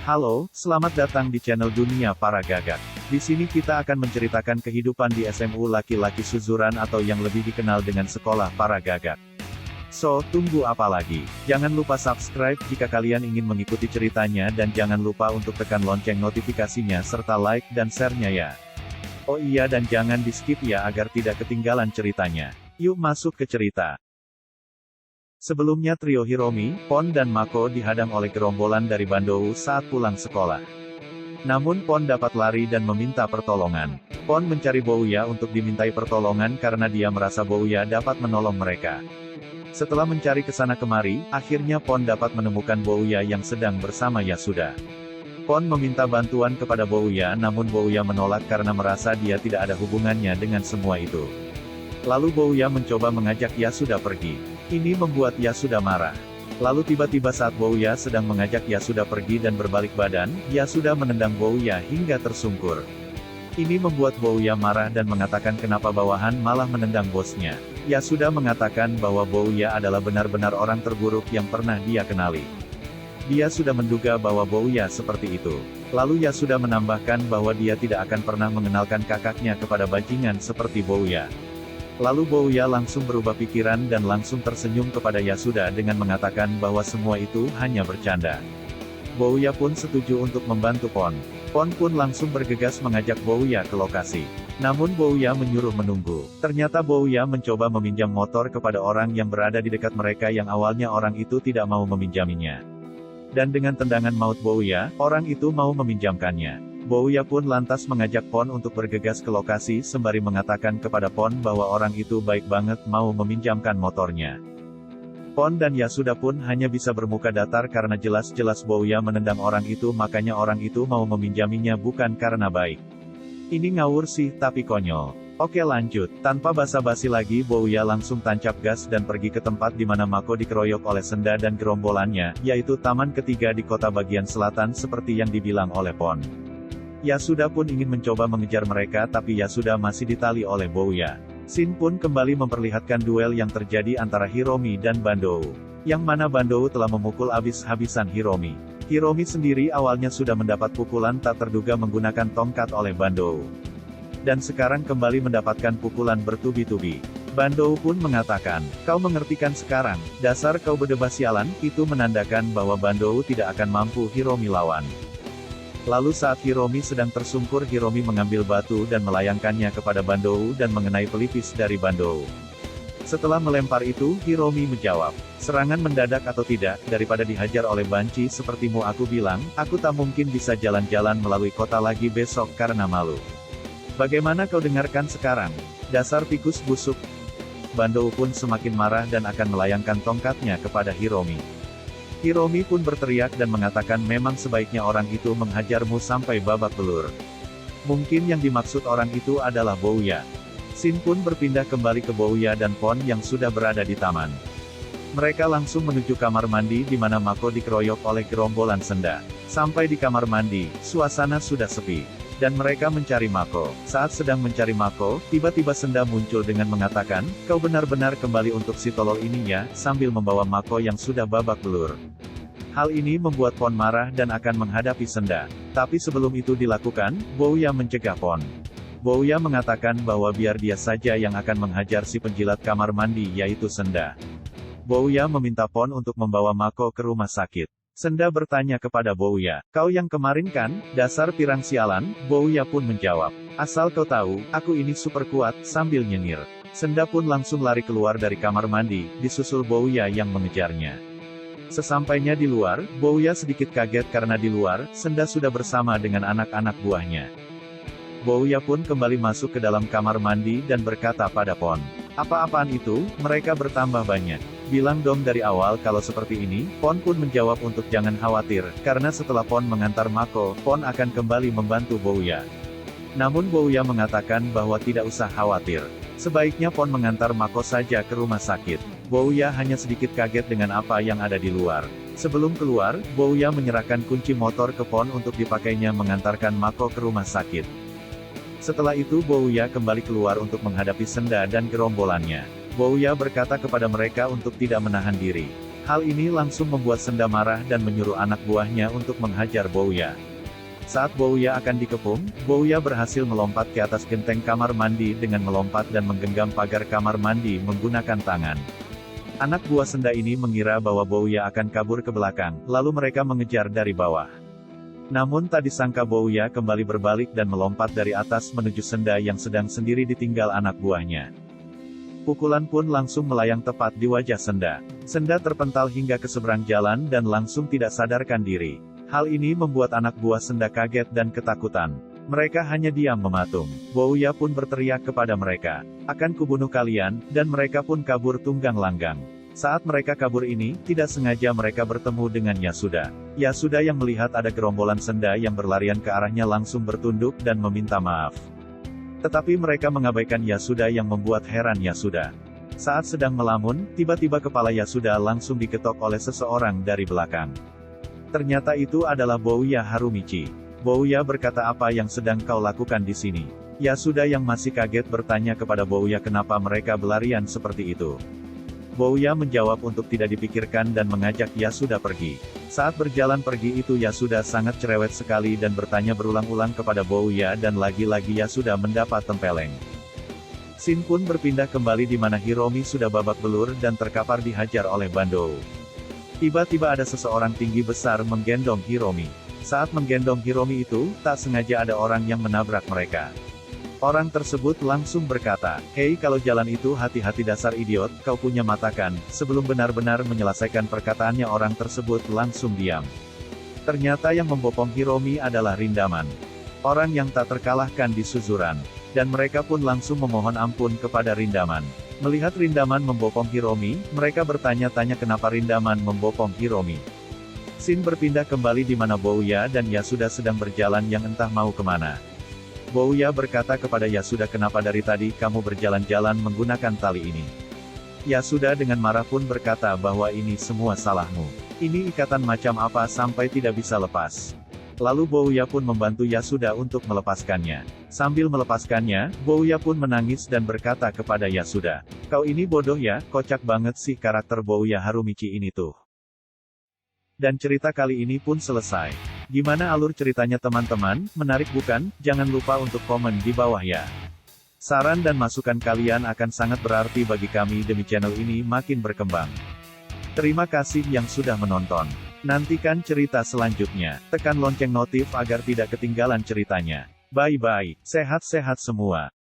Halo, selamat datang di channel Dunia Para Gagak. Di sini kita akan menceritakan kehidupan di SMU laki-laki Suzuran atau yang lebih dikenal dengan Sekolah Para Gagak. So, tunggu apa lagi? Jangan lupa subscribe jika kalian ingin mengikuti ceritanya dan jangan lupa untuk tekan lonceng notifikasinya serta like dan share-nya ya. Oh iya dan jangan di-skip ya agar tidak ketinggalan ceritanya. Yuk masuk ke cerita. Sebelumnya trio Hiromi, Pon dan Mako dihadang oleh gerombolan dari Bandou saat pulang sekolah. Namun Pon dapat lari dan meminta pertolongan. Pon mencari Bouya untuk dimintai pertolongan karena dia merasa Bouya dapat menolong mereka. Setelah mencari kesana kemari, akhirnya Pon dapat menemukan Bouya yang sedang bersama Yasuda. Pon meminta bantuan kepada Bouya namun Bouya menolak karena merasa dia tidak ada hubungannya dengan semua itu. Lalu Bouya mencoba mengajak Yasuda pergi. Ini membuat Yasuda marah. Lalu tiba-tiba saat Bouya sedang mengajak Yasuda pergi dan berbalik badan, Yasuda menendang Bouya hingga tersungkur. Ini membuat Bouya marah dan mengatakan kenapa bawahan malah menendang bosnya. Yasuda mengatakan bahwa Bouya adalah benar-benar orang terburuk yang pernah dia kenali. Dia sudah menduga bahwa Bouya seperti itu. Lalu Yasuda menambahkan bahwa dia tidak akan pernah mengenalkan kakaknya kepada bajingan seperti Bouya. Lalu Bouya langsung berubah pikiran dan langsung tersenyum kepada Yasuda dengan mengatakan bahwa semua itu hanya bercanda. Bouya pun setuju untuk membantu Pon. Pon pun langsung bergegas mengajak Bouya ke lokasi. Namun Bouya menyuruh menunggu. Ternyata Bouya mencoba meminjam motor kepada orang yang berada di dekat mereka yang awalnya orang itu tidak mau meminjaminya. Dan dengan tendangan maut Bouya, orang itu mau meminjamkannya. Bouya pun lantas mengajak Pon untuk bergegas ke lokasi sembari mengatakan kepada Pon bahwa orang itu baik banget mau meminjamkan motornya. Pon dan Yasuda pun hanya bisa bermuka datar karena jelas-jelas Bouya menendang orang itu makanya orang itu mau meminjaminya bukan karena baik. Ini ngawur sih tapi konyol. Oke lanjut, tanpa basa-basi lagi Bouya langsung tancap gas dan pergi ke tempat di mana Mako dikeroyok oleh Senda dan gerombolannya, yaitu taman ketiga di kota bagian selatan seperti yang dibilang oleh Pon. Yasuda pun ingin mencoba mengejar mereka tapi Yasuda masih ditali oleh Bouya. Shin pun kembali memperlihatkan duel yang terjadi antara Hiromi dan Bandou. Yang mana Bandou telah memukul habis-habisan Hiromi. Hiromi sendiri awalnya sudah mendapat pukulan tak terduga menggunakan tongkat oleh Bandou. Dan sekarang kembali mendapatkan pukulan bertubi-tubi. Bandou pun mengatakan, kau mengertikan sekarang, dasar kau berdebah sialan, itu menandakan bahwa Bandou tidak akan mampu Hiromi lawan. Lalu saat Hiromi sedang tersungkur Hiromi mengambil batu dan melayangkannya kepada Bandou dan mengenai pelipis dari Bandou. Setelah melempar itu, Hiromi menjawab, serangan mendadak atau tidak, daripada dihajar oleh banci sepertimu aku bilang, aku tak mungkin bisa jalan-jalan melalui kota lagi besok karena malu. Bagaimana kau dengarkan sekarang? Dasar tikus busuk. Bandou pun semakin marah dan akan melayangkan tongkatnya kepada Hiromi. Hiromi pun berteriak dan mengatakan memang sebaiknya orang itu menghajarmu sampai babak belur. Mungkin yang dimaksud orang itu adalah Bouya. Shin pun berpindah kembali ke Bouya dan Pon yang sudah berada di taman. Mereka langsung menuju kamar mandi di mana Mako dikeroyok oleh gerombolan Senda. Sampai di kamar mandi, suasana sudah sepi. Dan mereka mencari Mako. Saat sedang mencari Mako, tiba-tiba Senda muncul dengan mengatakan, kau benar-benar kembali untuk si tolol ini ya, sambil membawa Mako yang sudah babak belur. Hal ini membuat Pon marah dan akan menghadapi Senda. Tapi sebelum itu dilakukan, Bouya mencegah Pon. Bouya mengatakan bahwa biar dia saja yang akan menghajar si penjilat kamar mandi yaitu Senda. Bouya meminta Pon untuk membawa Mako ke rumah sakit. Senda bertanya kepada Bouya, kau yang kemarin kan, dasar pirang sialan? Bouya pun menjawab, asal kau tahu, aku ini super kuat, sambil nyengir. Senda pun langsung lari keluar dari kamar mandi, disusul Bouya yang mengejarnya. Sesampainya di luar, Bouya sedikit kaget karena di luar, Senda sudah bersama dengan anak-anak buahnya. Bouya pun kembali masuk ke dalam kamar mandi dan berkata pada Pon, apa-apaan itu, mereka bertambah banyak. Bilang dong dari awal kalau seperti ini, Pon pun menjawab untuk jangan khawatir, karena setelah Pon mengantar Mako, Pon akan kembali membantu Bouya. Namun Bouya mengatakan bahwa tidak usah khawatir. Sebaiknya Pon mengantar Mako saja ke rumah sakit. Bouya hanya sedikit kaget dengan apa yang ada di luar. Sebelum keluar, Bouya menyerahkan kunci motor ke Pon untuk dipakainya mengantarkan Mako ke rumah sakit. Setelah itu Bouya kembali keluar untuk menghadapi Senda dan gerombolannya. Bouya berkata kepada mereka untuk tidak menahan diri. Hal ini langsung membuat Senda marah dan menyuruh anak buahnya untuk menghajar Bouya. Saat Bouya akan dikepung, Bouya berhasil melompat ke atas genteng kamar mandi dengan melompat dan menggenggam pagar kamar mandi menggunakan tangan. Anak buah Senda ini mengira bahwa Bouya akan kabur ke belakang, lalu mereka mengejar dari bawah. Namun tak disangka Bouya kembali berbalik dan melompat dari atas menuju Senda yang sedang sendiri ditinggal anak buahnya. Pukulan pun langsung melayang tepat di wajah Senda. Senda terpental hingga ke seberang jalan dan langsung tidak sadarkan diri. Hal ini membuat anak buah Senda kaget dan ketakutan. Mereka hanya diam mematung. Bouya pun berteriak kepada mereka, "Akan kubunuh kalian," dan mereka pun kabur tunggang langgang. Saat mereka kabur ini, tidak sengaja mereka bertemu dengan Yasuda. Yasuda yang melihat ada gerombolan Senda yang berlarian ke arahnya langsung bertunduk dan meminta maaf. Tetapi mereka mengabaikan Yasuda yang membuat heran Yasuda. Saat sedang melamun, tiba-tiba kepala Yasuda langsung diketok oleh seseorang dari belakang. Ternyata itu adalah Bouya Harumichi. Bouya berkata, "Apa yang sedang kau lakukan di sini?" Yasuda yang masih kaget bertanya kepada Bouya kenapa mereka berlarian seperti itu. Bouya menjawab untuk tidak dipikirkan dan mengajak Yasuda pergi. Saat berjalan pergi itu Yasuda sangat cerewet sekali dan bertanya berulang-ulang kepada Bouya dan lagi-lagi Yasuda mendapat tempeleng. Scene pun berpindah kembali di mana Hiromi sudah babak belur dan terkapar dihajar oleh Bandou. Tiba-tiba ada seseorang tinggi besar menggendong Hiromi. Saat menggendong Hiromi itu, tak sengaja ada orang yang menabrak mereka. Orang tersebut langsung berkata, "Hei, kalau jalan itu hati-hati dasar idiot, kau punya mata kan?" Sebelum benar-benar menyelesaikan perkataannya orang tersebut langsung diam. Ternyata yang membopong Hiromi adalah Rindaman. Orang yang tak terkalahkan di Suzuran. Dan mereka pun langsung memohon ampun kepada Rindaman. Melihat Rindaman membopong Hiromi, mereka bertanya-tanya kenapa Rindaman membopong Hiromi. Scene berpindah kembali di mana Bouya dan Yasuda sedang berjalan yang entah mau kemana. Bouya berkata kepada Yasuda, "Kenapa dari tadi kamu berjalan-jalan menggunakan tali ini?" Yasuda dengan marah pun berkata bahwa ini semua salahmu. Ini ikatan macam apa sampai tidak bisa lepas. Lalu Bouya pun membantu Yasuda untuk melepaskannya. Sambil melepaskannya, Bouya pun menangis dan berkata kepada Yasuda, "Kau ini bodoh ya, kocak banget sih karakter Bouya Harumichi ini tuh." Dan cerita kali ini pun selesai. Gimana alur ceritanya teman-teman? Menarik bukan? Jangan lupa untuk komen di bawah ya. Saran dan masukan kalian akan sangat berarti bagi kami demi channel ini makin berkembang. Terima kasih yang sudah menonton. Nantikan cerita selanjutnya. Tekan lonceng notif agar tidak ketinggalan ceritanya. Bye-bye, sehat-sehat semua.